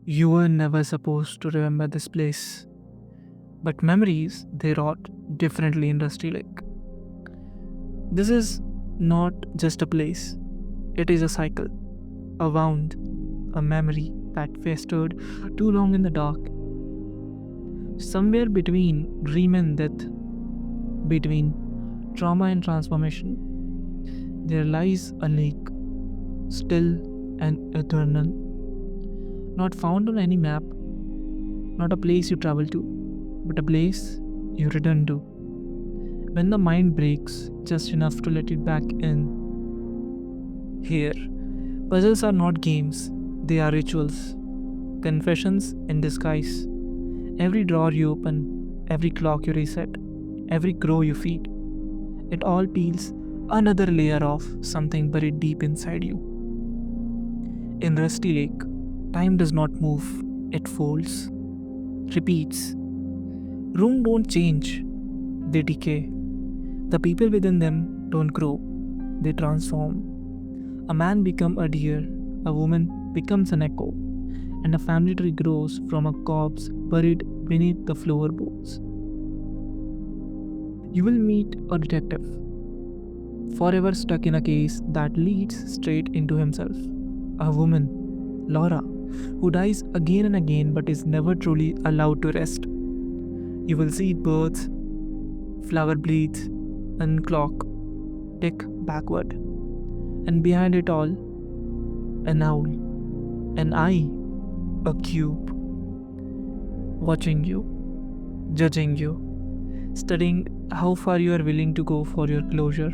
You were never supposed to remember this place, but memories they rot differently in Rusty Lake. This is not just a place, it is a cycle, a wound, a memory that festered too long in the dark. Somewhere between dream and death, between trauma and transformation, there lies a lake, still and eternal, not found on any map, not a place you travel to, but a place you return to. When the mind breaks just enough to let it back in. Here, puzzles are not games, they are rituals, confessions in disguise. Every drawer you open, every clock you reset, every crow you feed, it all peels another layer of something buried deep inside you. In Rusty Lake, time does not move, it folds, repeats. Rooms don't change, they decay. The people within them don't grow, they transform. A man becomes a deer, a woman becomes an echo, and a family tree grows from a corpse buried beneath the floorboards. You will meet a detective, forever stuck in a case that leads straight into himself. A woman, Laura, who dies again and again but is never truly allowed to rest. You will see birds, flower bleeds, and clock tick backward. And behind it all, an owl, an eye, a cube, watching you, judging you, studying how far you are willing to go for your closure.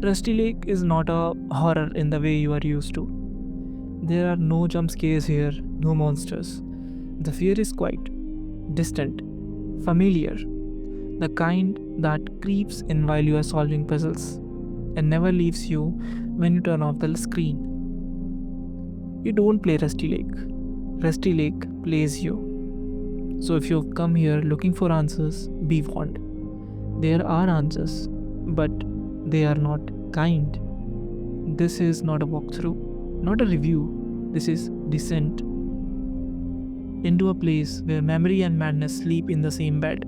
Rusty Lake is not a horror in the way you are used to. There are no jump scares here, no monsters. The fear is quiet, distant, familiar, the kind that creeps in while you are solving puzzles and never leaves you when you turn off the screen. You don't play Rusty Lake. Rusty Lake plays you. So if you've come here looking for answers, be warned. There are answers, but they are not kind. This is not a walkthrough, not a review. This is descent into a place where memory and madness sleep in the same bed,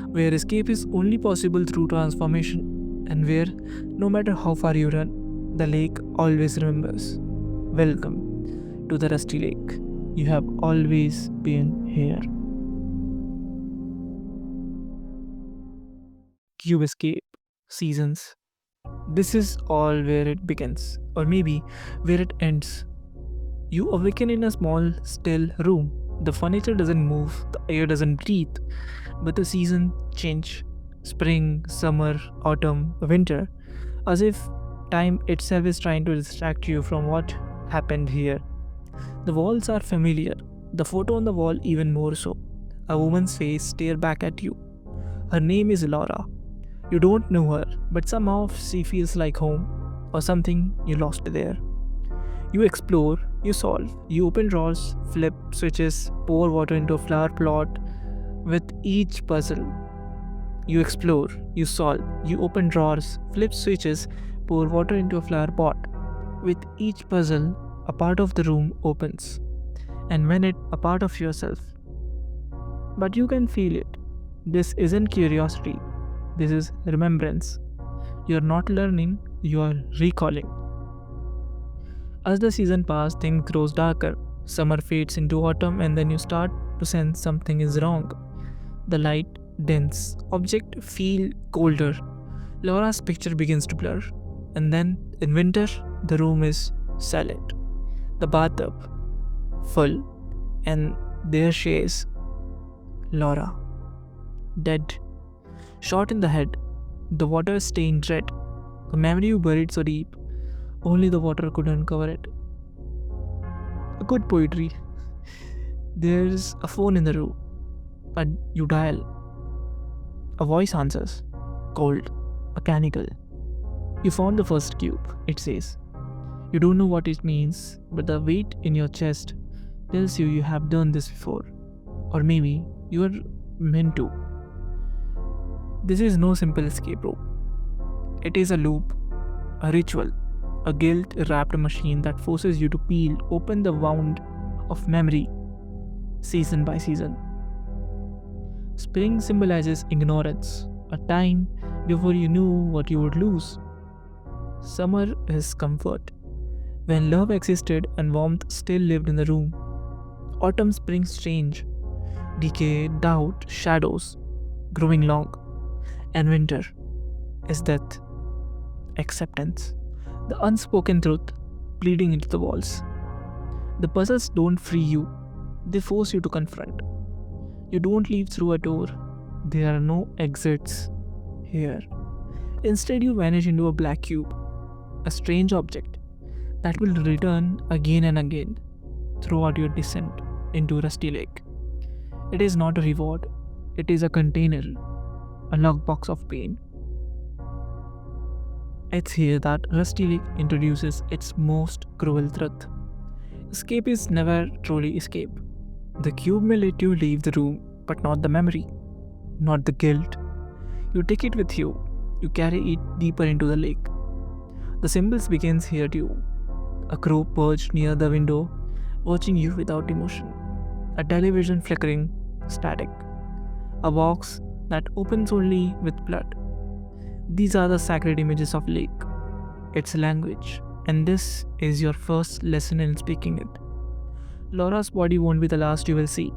where escape is only possible through transformation, and where, no matter how far you run, the lake always remembers. Welcome to the Rusty Lake. You have always been here. Cube Escape Seasons. This is all where it begins, or maybe where it ends. You awaken in a small, still room. The furniture doesn't move, the air doesn't breathe, but the season change. Spring, summer, autumn, winter, as if time itself is trying to distract you from what happened here. The walls are familiar, the photo on the wall even more so. A woman's face stare back at you. Her name is Laura. You don't know her, but somehow she feels like home, or something you lost there. You explore, you solve, you open drawers, flip switches, pour water into a flower plot. With each puzzle, you explore, you solve, you open drawers, flip switches, pour water into a flower pot. With each puzzle, a part of the room opens, and when it, a part of yourself. But you can feel it. This isn't curiosity, this is remembrance. You're not learning, you are recalling. As the season passes, things grows darker. Summer fades into autumn, and then you start to sense something is wrong. The light dense, object feel colder. Laura's picture begins to blur, and then in winter, the room is silent. The bathtub full, and there she is, Laura, dead, shot in the head. The water stained red. The memory you buried so deep, only the water could uncover it. A good poetry. There's a phone in the room, but you dial. A voice answers, cold, mechanical. You found the first cube, it says. You don't know what it means, but the weight in your chest tells you have done this before. Or maybe you are meant to. This is no simple escape rope. It is a loop, a ritual, a guilt wrapped machine that forces you to peel open the wound of memory season by season. Spring symbolizes ignorance, a time before you knew what you would lose. Summer is comfort, when love existed and warmth still lived in the room. Autumn brings change, decay, doubt, shadows, growing long. And winter is death, acceptance, the unspoken truth bleeding into the walls. The puzzles don't free you, they force you to confront. You don't leave through a door, there are no exits here. Instead, you vanish into a black cube, a strange object that will return again and again throughout your descent into Rusty Lake. It is not a reward, it is a container, a lockbox of pain. It's here that Rusty Lake introduces its most cruel truth. Escape is never truly escape. The cube may let you leave the room, but not the memory, not the guilt. You take it with you, you carry it deeper into the lake. The symbols begins here too. A crow perched near the window, watching you without emotion. A television flickering, static. A box that opens only with blood. These are the sacred images of lake, its language, and this is your first lesson in speaking it. Laura's body won't be the last you will see.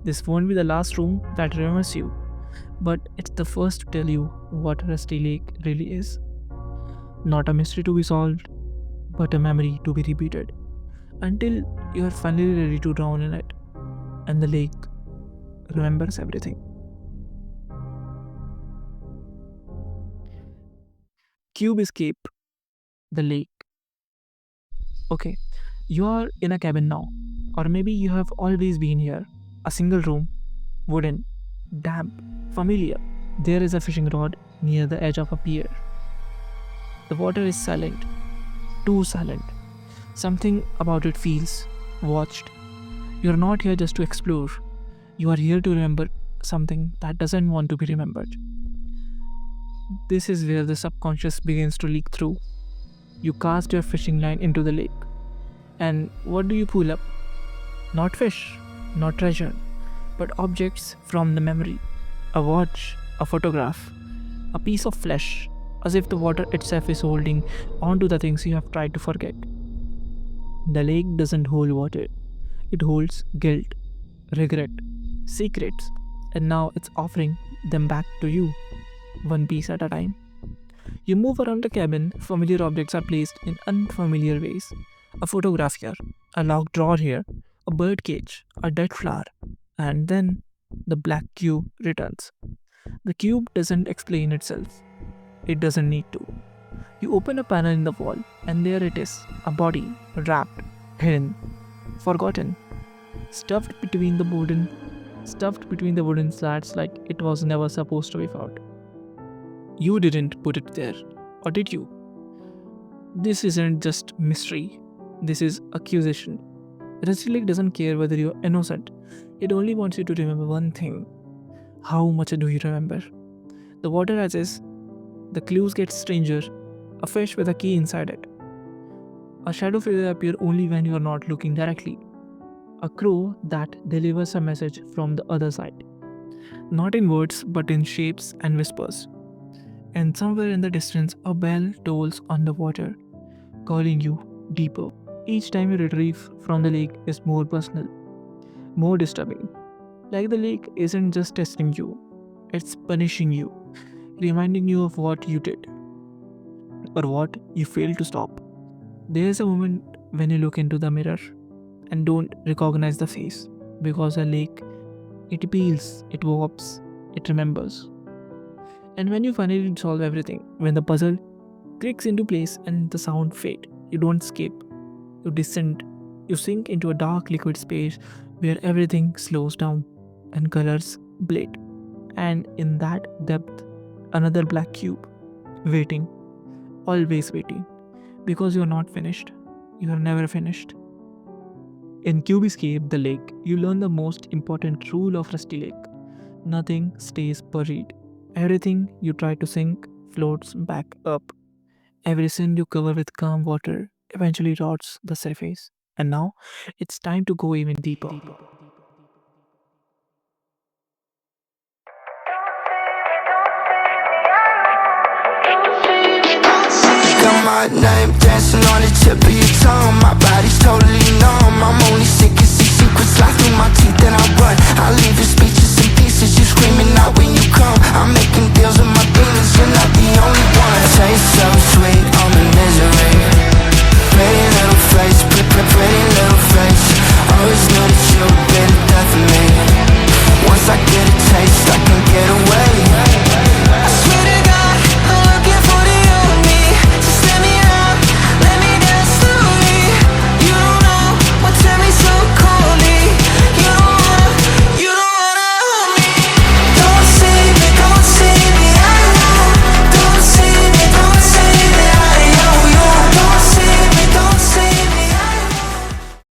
This won't be the last room that remembers you, but it's the first to tell you what Rusty Lake really is. Not a mystery to be solved, but a memory to be repeated until you are finally ready to drown in it, and the lake remembers everything. Cube escape, the lake. Okay, you are in a cabin now, or maybe you have always been here. A single room, wooden, damp, familiar. There is a fishing rod near the edge of a pier. The water is silent, too silent. Something about it feels watched. You are not here just to explore, you are here to remember something that doesn't want to be remembered. This is where the subconscious begins to leak through. You cast your fishing line into the lake, and what do you pull up? Not fish, not treasure, but objects from the memory. A watch, a photograph, a piece of flesh, as if the water itself is holding on to the things you have tried to forget. The lake doesn't hold water, it holds guilt, regret, secrets, and now it's offering them back to you, one piece at a time. You move around the cabin, familiar objects are placed in unfamiliar ways. A photograph here, a locked drawer here, a bird cage, a dead flower, and then the black cube returns. The cube doesn't explain itself, it doesn't need to. You open a panel in the wall, and there it is, a body, wrapped, hidden, forgotten, stuffed between the wooden slats like it was never supposed to be found. You didn't put it there, or did you? This isn't just mystery, this is accusation. Resilient doesn't care whether you're innocent, it only wants you to remember one thing. How much do you remember? The water rises, the clues get stranger, a fish with a key inside it. A shadow figure appears only when you are not looking directly. A crow that delivers a message from the other side. Not in words, but in shapes and whispers. And somewhere in the distance, a bell tolls on the water, calling you deeper. Each time you retrieve from the lake is more personal, more disturbing. Like the lake isn't just testing you, it's punishing you, reminding you of what you did or what you failed to stop. There's a moment when you look into the mirror and don't recognize the face because a lake, it peels, it warps, it remembers. And when you finally solve everything, when the puzzle clicks into place and the sound fade, you don't escape, you descend, you sink into a dark liquid space where everything slows down and colors blade. And in that depth, another black cube, waiting, always waiting, because you're not finished. You are never finished. In Cube Escape, the lake, you learn the most important rule of Rusty Lake. Nothing stays buried. Everything you try to sink floats back up. Every sin you cover with calm water eventually rots the surface. And now it's time to go even deeper. Got my name dancing on the tip of your tongue. My body's totally